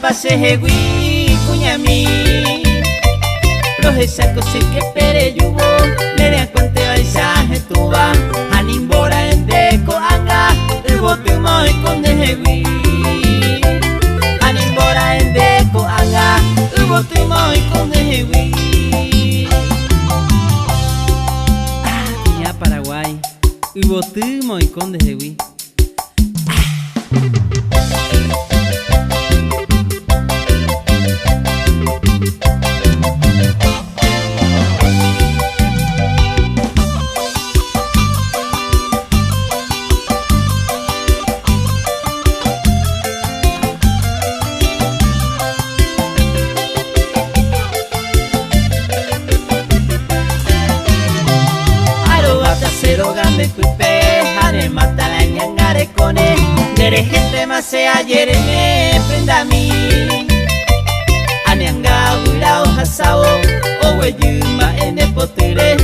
Pasejegui kuñami Projesa cosí que pere yubo Nerea cuente paisaje tuba Animbora en deco anga Ubotu moi kondejegui Animbora en deco anga Ubotu moi kondejegui Ah, Paraguay Ubotu moi kondejegui Grande cuipe, hane matala ñangare cone, dere gente más se ayer me prenda mi. Anianga urao hasao, o weyuma ene potire,